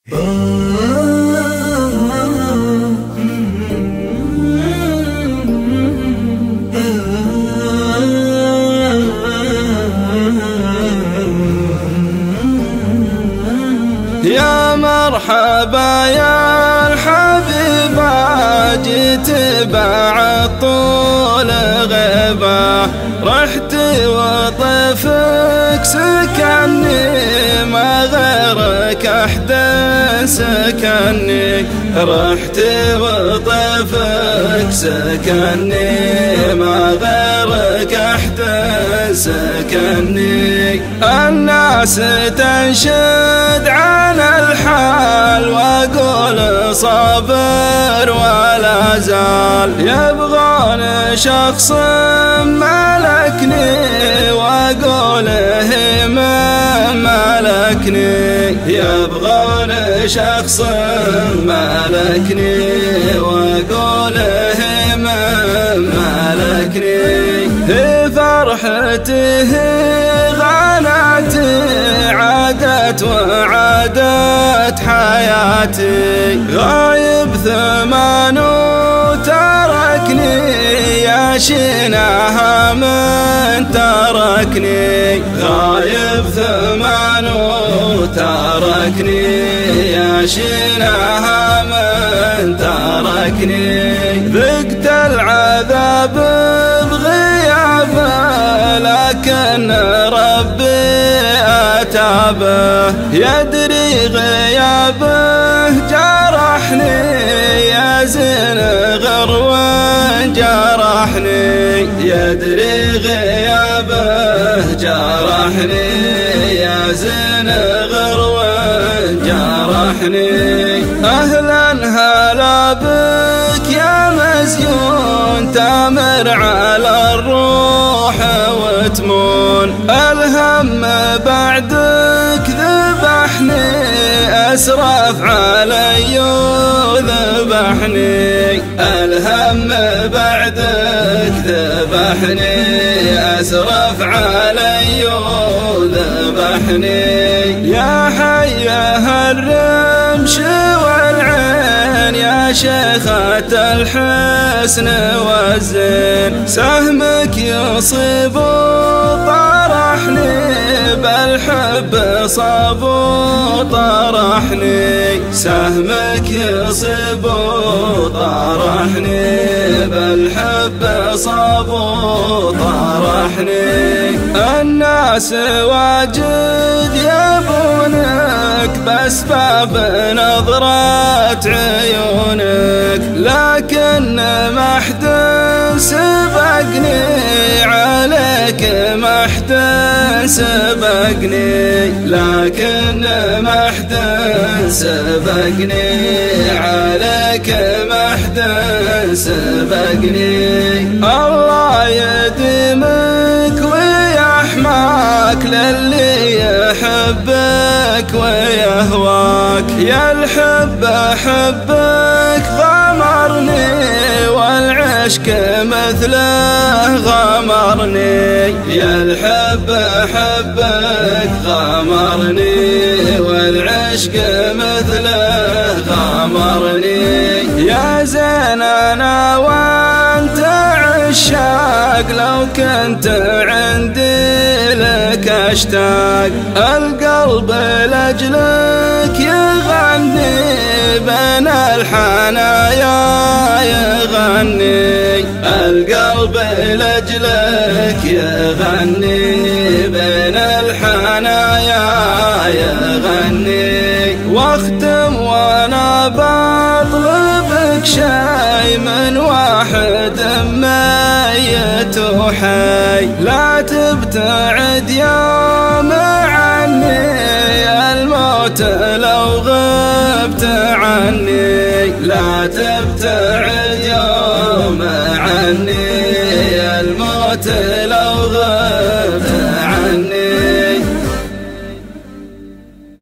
يا مرحبا يا الحبيبة، جيت بعد طول غيبة، رحت وطفك سكني، ما غيرك أحد سكني، رحت وطفك سكني، ما غيرك أحد سكني. الناس تنشد عن الحال واقول صابر ولا زال، يبغون شخص ملكني واقول هم ملكني، يبغون شخص ملكني واقول هم ملكني. في فرحته غناتي عادت وعادت حياتي، غايب ثمان وتركني، يا شيناها من تركني، غايب ثمان وتركني، يا شيناها من تركني. ذقت العذاب بغيابه لكن ربي أتابه، يدري غيابه جرحني، يا زين غرو جرحني، يدري غيابه جرحني، يا زين غرو جرحني. أهلا هلا بك يا مزيون، تامر على الروح وتمون، الهم بعدك ذبحني، أسرف علي وذبحني، الهم بعدك ذبحني، أسرف علي وذبحني. يا حيها الرمش والعين، يا شيخة الحسن والزين، سهمك يصيب طرحني، بالحب صاب طرحني، سهمك يصيب طرحني، بالحب صاب طرحني. الناس واجد يبونك بأسباب نظرات عيونك، لكن ما حد سبقني عليك، ما حد سبقني، لكن ما حد سبقني عليك، ما حد سبقني. الله يديمك ويحماك للي يحبك ويهواك، يا الحب حبك غمرني، والعشق مثله غمرني، يا الحب حبك غمرني، والعشق مثله غمرني. يا زين أنا وأنت عشاق، لو كنت عندي لك أشتاق، القلب لأجلك يغني، بين الحنايا يغني، القلب لأجلك يغني، بين الحنايا يغني. واختم وانا بطلبك شي من واحد ميت وحي، لا تبتعد يوم عني، الموت لو غبت عني، لا تبتعد يوم عني، الموت